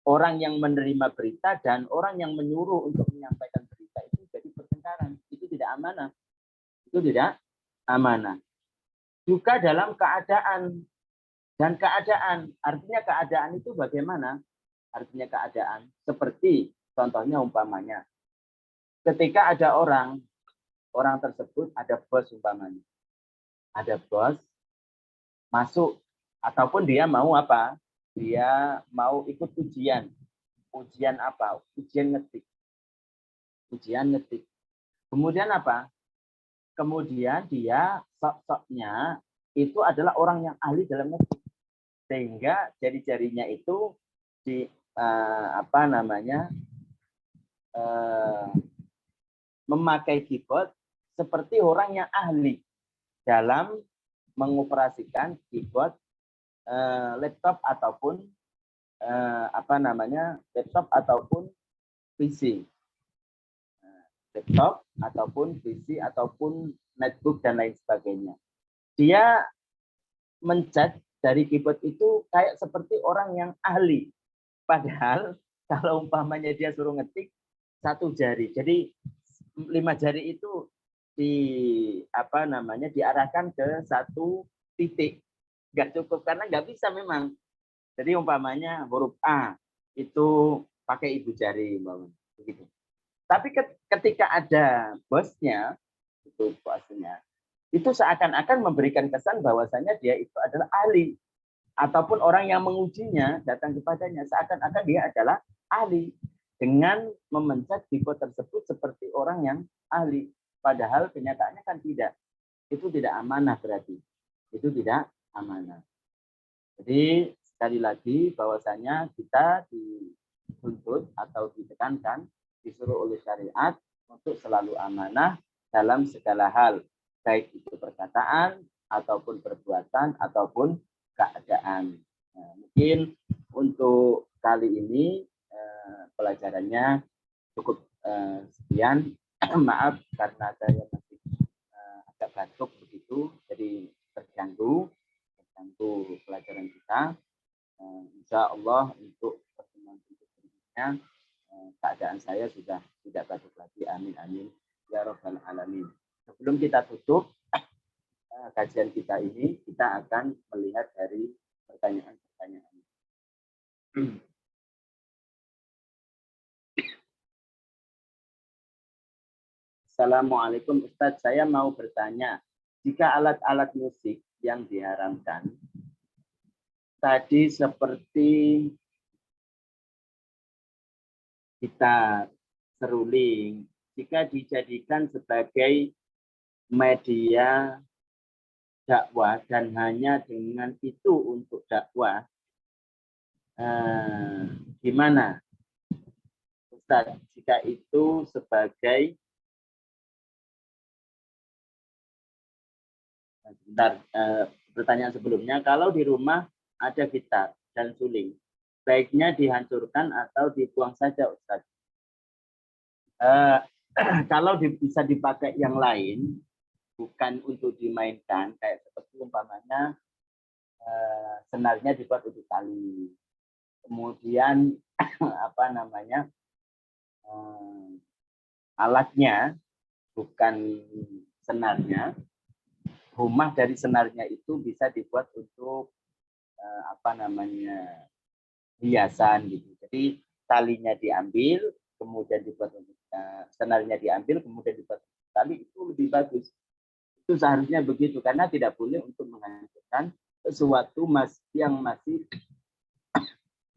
orang yang menerima berita dan orang yang menyuruh untuk menyampaikan berita itu jadi pertengkaran. Itu tidak amanah. Itu tidak amanah. Juga dalam keadaan. Dan keadaan, artinya keadaan itu bagaimana? Artinya keadaan. Seperti contohnya umpamanya. Ketika ada orang tersebut ada bos umpamanya. Ada bos masuk ataupun dia mau apa? Dia mau ikut ujian. Ujian apa? Ujian ngetik. Kemudian apa? Kemudian dia sok-soknya itu adalah orang yang ahli dalam ngetik. Sehingga jari-jarinya itu memakai keyboard seperti orang yang ahli dalam mengoperasikan keyboard laptop ataupun PC. Laptop ataupun PC ataupun netbook dan lain sebagainya. Dia mencet dari keyboard itu kayak seperti orang yang ahli. Padahal kalau umpamanya dia suruh ngetik 1 jari. Jadi 5 jari itu diarahkan ke 1 titik. Nggak cukup karena nggak bisa memang. Jadi umpamanya huruf A itu pakai ibu jari, begitu. Tapi ketika ada bosnya, itu seakan-akan memberikan kesan bahwasanya dia itu adalah ahli. Ataupun orang yang mengujinya datang kepadanya, seakan-akan dia adalah ahli. Dengan memencet keyboard tersebut seperti orang yang ahli. Padahal kenyataannya kan tidak. Itu tidak amanah berarti. Itu tidak amanah. Jadi sekali lagi bahwasanya kita dituntut atau ditekankan, disuruh oleh syariat untuk selalu amanah dalam segala hal, baik itu perkataan ataupun perbuatan ataupun keadaan. Nah, mungkin untuk kali ini pelajarannya cukup sekian. Maaf karena saya masih agak batuk begitu, jadi terganggu pelajaran kita. Insya Allah untuk pertemuan berikutnya keadaan saya sudah tidak batuk lagi. Amin amin ya rabbal alamin. Sebelum kita tutup kajian kita ini, kita akan melihat dari pertanyaan-pertanyaan. Assalamualaikum Ustadz, saya mau bertanya, jika alat-alat musik yang diharamkan tadi seperti gitar, seruling, jika dijadikan sebagai media dakwah dan hanya dengan itu untuk dakwah, gimana Ustadz jika itu sebagai pertanyaan sebelumnya, kalau di rumah ada gitar dan suling. Baiknya dihancurkan atau dibuang saja, Ustaz. Kalau bisa dipakai yang lain, bukan untuk dimainkan, kayak seperti umpamanya senarnya dibuat untuk tali. Kemudian apa namanya alatnya bukan senarnya, rumah dari senarnya itu bisa dibuat untuk apa namanya hiasan gitu. Jadi talinya diambil, kemudian dibuat untuk senarnya diambil, kemudian dibuat tali, itu lebih bagus. Itu seharusnya begitu, karena tidak boleh untuk menghancurkan sesuatu yang masih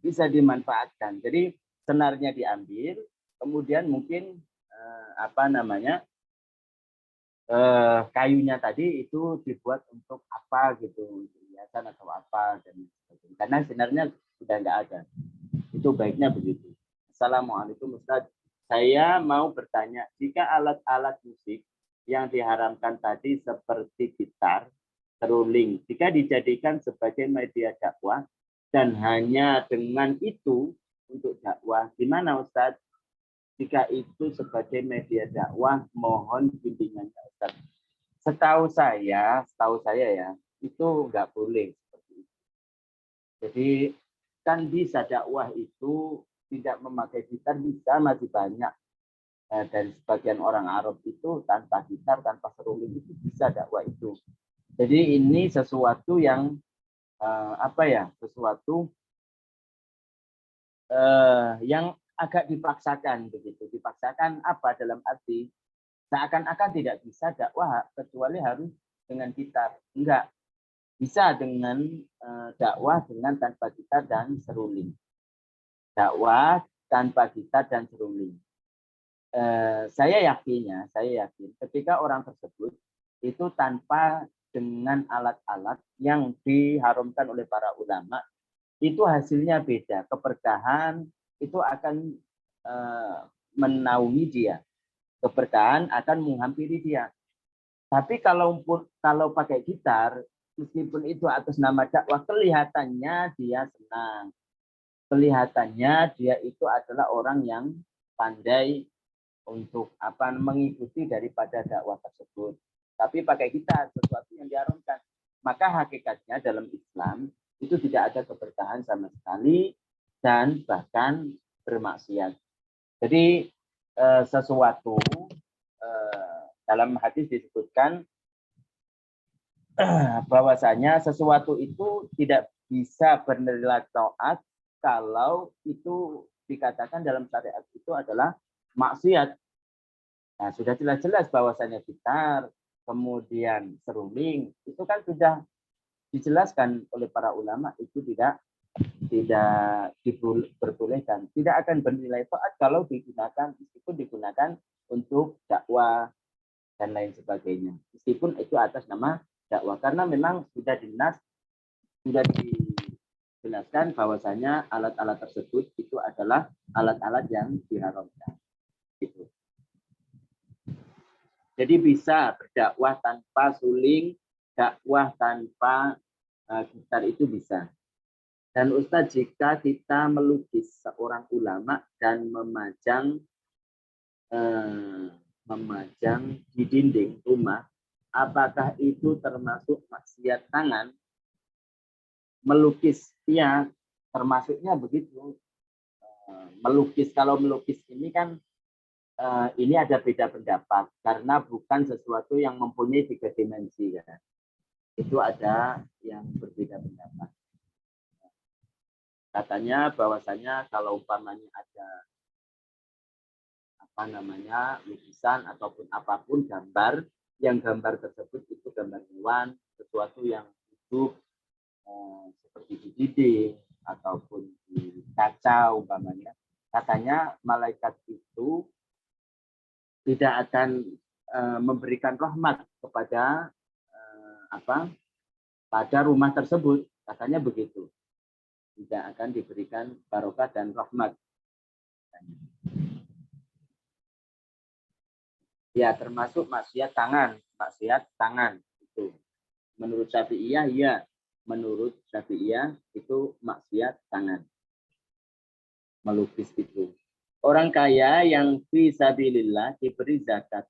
bisa dimanfaatkan. Jadi senarnya diambil, kemudian mungkin apa namanya kayunya tadi itu dibuat untuk apa gitu, untuk hiasan atau apa, dan sebagainya. Karena senarnya sudah nggak ada. Itu baiknya begitu. Assalamualaikum Ustaz. Saya mau bertanya, jika alat-alat musik yang diharamkan tadi seperti gitar, seruling, jika dijadikan sebagai media dakwah dan hanya dengan itu untuk dakwah, gimana Ustaz? Jika itu sebagai media dakwah, mohon bimbingannya Ustaz. Setahu saya ya, itu nggak boleh seperti itu. Jadi kan bisa dakwah itu tidak memakai gitar, bisa, masih banyak. Dari sebagian orang Arab itu tanpa gitar, tanpa seruling itu bisa dakwah itu. Jadi ini sesuatu yang apa ya, sesuatu yang agak dipaksakan begitu. Dipaksakan apa, dalam arti seakan-akan tidak bisa dakwah kecuali harus dengan gitar. Enggak, bisa dengan dakwah dengan tanpa gitar dan seruling. Dakwah tanpa gitar dan seruling. Saya yakin ketika orang tersebut itu tanpa dengan alat-alat yang diharamkan oleh para ulama, itu hasilnya beda. Keberkahan itu akan menaungi dia. Keberkahan akan menghampiri dia. Tapi kalau pakai gitar, meskipun itu atas nama dakwah, kelihatannya dia senang. Kelihatannya dia itu adalah orang yang pandai untuk apa mengikuti daripada dakwah tersebut. Tapi pakai gitar, sesuatu yang diharamkan. Maka hakikatnya dalam Islam itu tidak ada keberkahan sama sekali dan bahkan bermaksiat. Jadi sesuatu dalam hadis disebutkan bahwasanya sesuatu itu tidak bisa bernilai taat kalau itu dikatakan dalam syariat itu adalah maksiat. Nah, sudah jelas-jelas bahwasanya gitar, kemudian seruling, itu kan sudah dijelaskan oleh para ulama itu tidak diperbolehkan, tidak akan bernilai taat kalau digunakan, meskipun digunakan untuk dakwah dan lain sebagainya, meskipun itu atas nama dakwah, karena memang sudah dijelaskan bahwasanya alat-alat tersebut itu adalah alat-alat yang diharamkan. Gitu. Jadi bisa berdakwah tanpa suling, dakwah tanpa gitar itu bisa. Dan Ustadz, jika kita melukis seorang ulama dan memajang di dinding rumah, apakah itu termasuk maksiat tangan? Melukis, ya, termasuknya begitu. Melukis, kalau melukis ini kan ini ada beda pendapat karena bukan sesuatu yang mempunyai 3 dimensi, kan? Itu ada yang berbeda pendapat. Katanya bahwasanya kalau umpamanya ada apa namanya lukisan ataupun apapun gambar, yang gambar tersebut itu gambar hewan, sesuatu yang hidup seperti di dinding ataupun di kaca umpamanya, katanya malaikat itu tidak akan memberikan rahmat kepada pada rumah tersebut, katanya begitu. Tidak akan diberikan barokah dan rahmat. Ya, termasuk maksiat tangan itu. Menurut Syafi'iyah, ya. menurut Syafi'iyah itu maksiat tangan, melukis itu. Orang kaya yang fisabilillah diberi zakat.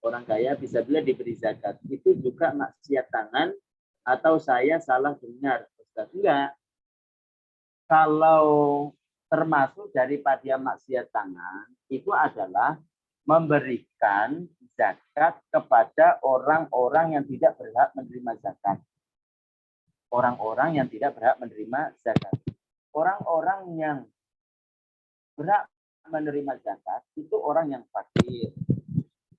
Orang kaya fisabilillah diberi zakat. Itu juga maksiat tangan atau saya salah dengar? Ustaz? Enggak. Kalau termasuk daripada maksiat tangan, itu adalah memberikan zakat kepada orang-orang yang tidak berhak menerima zakat. Orang-orang yang tidak berhak menerima zakat. Orang-orang yang berhak menerima zakat itu orang yang fakir,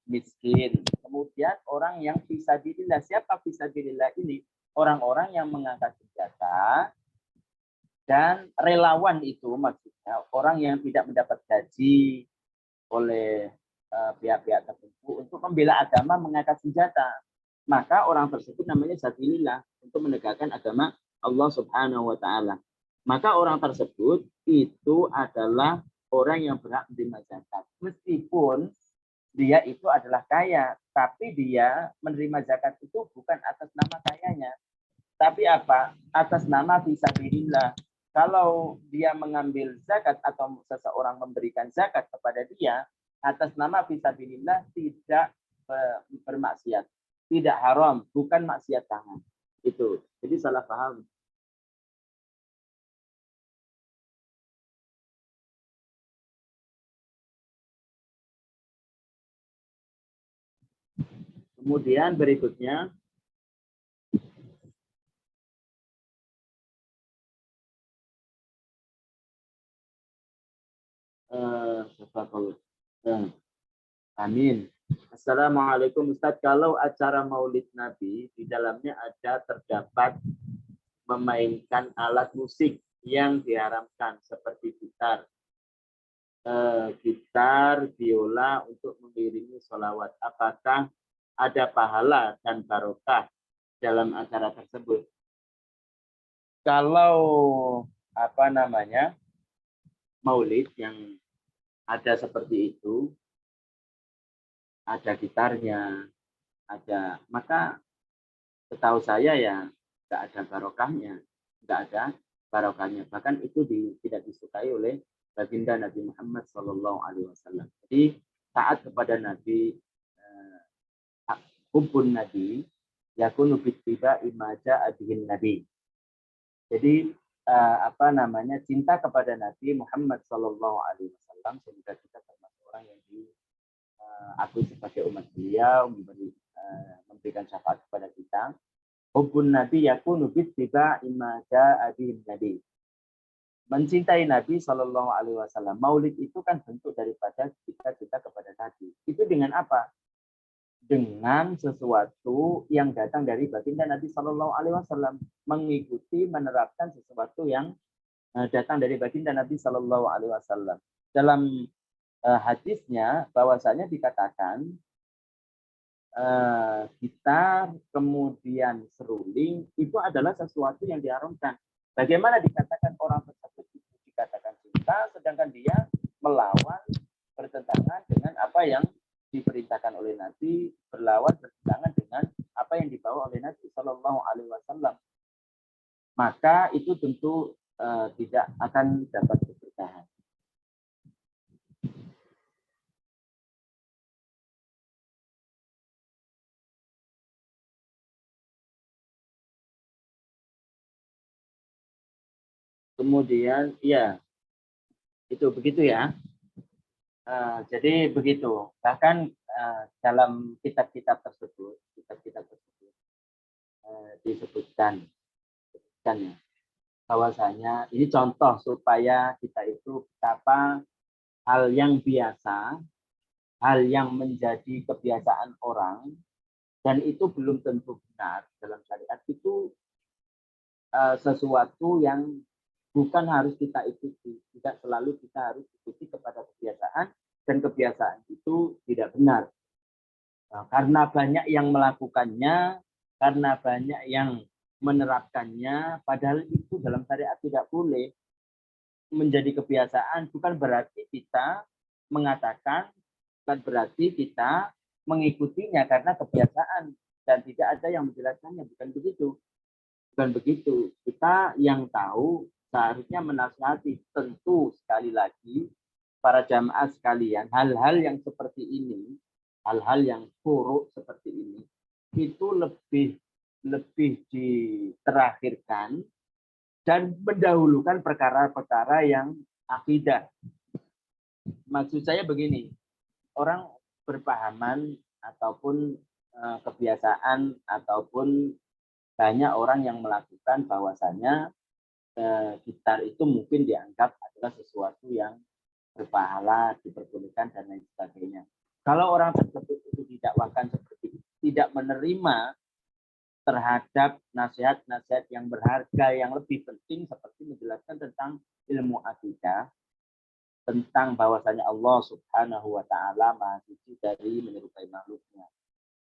miskin. Kemudian orang yang fisabilillah. Siapa fisabilillah ini? Orang-orang yang mengangkat senjata dan relawan itu maksudnya orang yang tidak mendapat gaji oleh pihak-pihak tertentu untuk membela agama mengangkat senjata. Maka orang tersebut namanya sabilillah untuk menegakkan agama Allah Subhanahu wa taala. Maka orang tersebut itu adalah orang yang berhak menerima zakat. Meskipun dia itu adalah kaya, tapi dia menerima zakat itu bukan atas nama kayanya. Tapi apa? Atas nama fisabilillah. Kalau dia mengambil zakat atau seseorang memberikan zakat kepada dia atas nama fisabilillah tidak bermaksiat. Tidak haram, bukan maksiat tangan. Itu. Jadi salah paham. Kemudian berikutnya amin. Assalamualaikum Ustaz. Kalau acara Maulid Nabi di dalamnya ada terdapat memainkan alat musik yang diharamkan seperti gitar, biola untuk mengiringi sholawat. Apakah ada pahala dan barokah dalam acara tersebut? Kalau Maulid yang ada seperti itu, ada gitarnya, maka setahu saya ya nggak ada barokahnya, bahkan itu tidak disukai oleh baginda Nabi Muhammad SAW. Jadi taat kepada Nabi, hubbun Nabi yakunu bittiba imaja abihin Nabi. Jadi cinta kepada Nabi Muhammad SAW sehingga kita termasuk orang yang diakui sebagai umat beliau, memberikan syafaat kepada kita. Hubbun Nabi yakunu bittiba imaja abihin Nabi. Mencintai Nabi SAW. Maulid itu kan bentuk daripada kita kepada Nabi. Itu dengan apa? Dengan sesuatu yang datang dari baginda Nabi SAW, mengikuti, menerapkan sesuatu yang datang dari baginda Nabi SAW. Dalam hadisnya bahwasanya dikatakan gitar kemudian seruling itu adalah sesuatu yang diharamkan. Bagaimana dikatakan orang tersebut itu dikatakan cinta, sedangkan dia melawan, bertentangan dengan apa yang diperintahkan oleh Nabi, bertentangan dengan apa yang dibawa oleh Nabi SAW. Maka itu tentu tidak akan dapat keberkahan. Kemudian, ya, itu begitu ya. Jadi begitu. Bahkan dalam kitab-kitab tersebut disebutkan ya, bahwasanya ini contoh supaya kita itu betapa hal yang biasa, hal yang menjadi kebiasaan orang dan itu belum tentu benar dalam syariat itu sesuatu yang bukan harus kita ikuti. Tidak selalu kita harus ikuti kepada kebiasaan dan kebiasaan itu tidak benar. Karena banyak yang melakukannya, karena banyak yang menerapkannya, padahal itu dalam syariat tidak boleh menjadi kebiasaan. Bukan berarti kita mengatakan, bukan berarti kita mengikutinya karena kebiasaan. dan tidak ada yang menjelaskannya. Bukan begitu. Bukan begitu. Kita yang tahu seharusnya menasihati. Tentu sekali lagi para jamaah sekalian, hal-hal yang seperti ini, hal-hal yang buruk seperti ini, itu lebih diterakhirkan dan mendahulukan perkara-perkara yang akidah. Maksud saya begini, orang berpahaman ataupun kebiasaan ataupun banyak orang yang melakukan bahwasanya gitar itu mungkin dianggap adalah sesuatu yang berpahala, diperbolehkan dan lain sebagainya. Kalau orang tersebut itu didakwakan seperti itu, tidak menerima terhadap nasihat-nasihat yang berharga, yang lebih penting seperti menjelaskan tentang ilmu akidah, tentang bahwasanya Allah Subhanahu wa taala Maha Suci dari menyerupai makhluknya.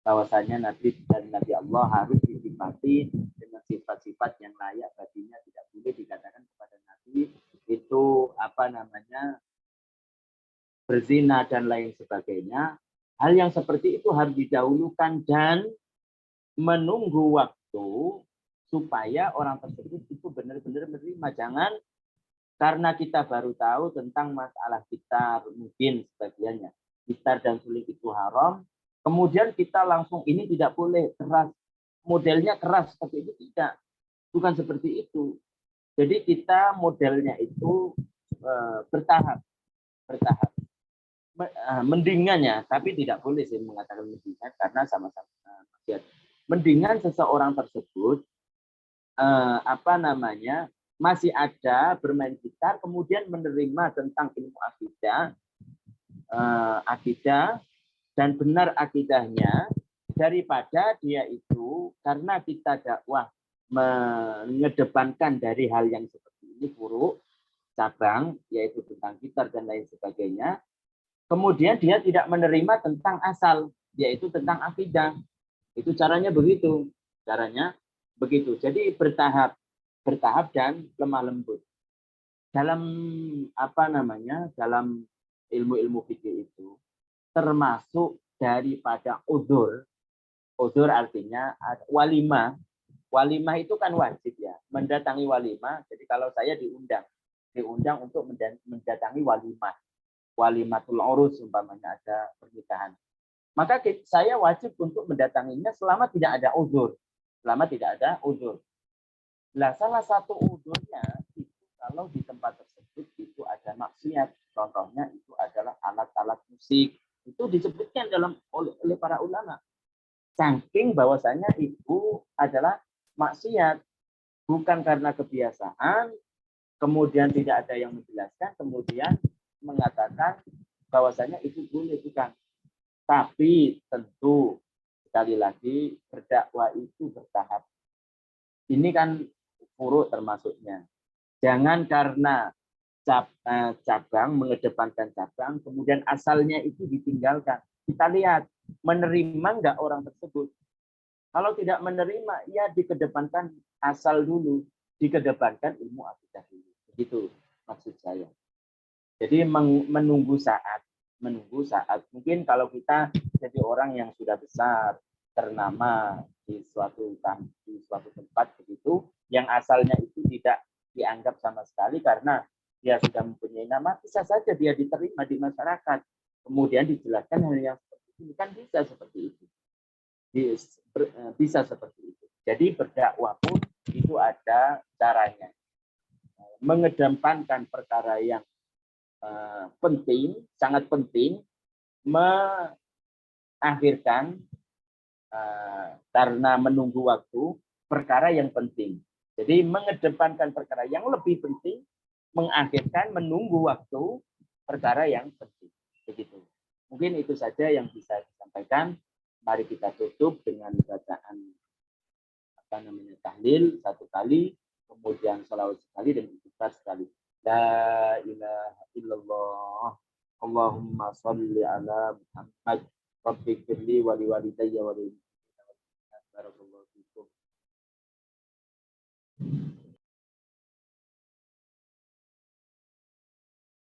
Bahwasanya Nabi dan Nabi Allah harus disifati dengan sifat-sifat yang layak baginya, tidak boleh dikatakan kepada Nabi itu berzina dan lain sebagainya. Hal yang seperti itu harus didahulukan dan menunggu waktu supaya orang tersebut itu benar-benar menerima. Jangan karena kita baru tahu tentang masalah gitar, mungkin sebagiannya gitar dan suling itu haram, kemudian kita langsung ini tidak boleh, keras, modelnya keras seperti itu, tidak, bukan seperti itu. Jadi kita modelnya itu bertahap, mendingannya, tapi tidak boleh saya mengatakan mendingan karena sama-sama maksiat. Mendingan seseorang tersebut masih ada bermain gitar, kemudian menerima tentang ilmu akidah dan benar akidahnya, daripada dia itu karena kita dakwah mengedepankan dari hal yang seperti ini buruk, cabang, yaitu tentang gitar dan lain sebagainya, kemudian dia tidak menerima tentang asal, yaitu tentang akidah. Itu caranya begitu. Caranya begitu. Jadi bertahap dan lemah lembut. Dalam dalam ilmu-ilmu fikih itu termasuk daripada udzur. Udzur artinya walimah. Walimah itu kan wajib ya, mendatangi walimah. Jadi kalau saya diundang untuk mendatangi walimah. Walimatul urus umpamanya ada pernikahan. Maka saya wajib untuk mendatanginya selama tidak ada udzur. Selama tidak ada udzur. Nah, salah satu udzurnya itu kalau di tempat tersebut itu ada maksiat. Contohnya itu adalah alat-alat musik. Itu disebutkan oleh para ulama. Saking bahwasanya itu adalah maksiat. Bukan karena kebiasaan, kemudian tidak ada yang menjelaskan, kemudian mengatakan bahwasanya itu boleh, bukan. Tapi tentu sekali lagi berdakwah itu bertahap. Ini kan furu termasuknya. Jangan karena cabang mengedepankan cabang, kemudian asalnya itu ditinggalkan. Kita lihat menerima enggak orang tersebut. Kalau tidak menerima, ya dikedepankan asal dulu, dikedepankan ilmu akidah dulu. Begitu maksud saya. Jadi menunggu saat. Mungkin kalau kita jadi orang yang sudah besar, ternama di suatu tempat begitu, yang asalnya itu tidak dianggap sama sekali karena dia sudah mempunyai nama, bisa saja dia diterima di masyarakat. Kemudian dijelaskan hal yang seperti ini, kan bisa seperti itu. Bisa seperti itu. Jadi berdakwah pun itu ada caranya. Mengedepankan perkara yang penting, sangat penting, mengakhirkan karena menunggu waktu perkara yang penting. Jadi mengedepankan perkara yang lebih penting, mengakhirkan menunggu waktu perkara yang penting. Begitu. Mungkin itu saja yang bisa disampaikan. Mari kita tutup dengan bacaan tahlil satu kali, kemudian shalawat sekali dan istighfar sekali. La ilaha illallah. Allahumma sholli ala Muhammad. Rabbi firli wa liwalidayya wa li barakallahu fikum.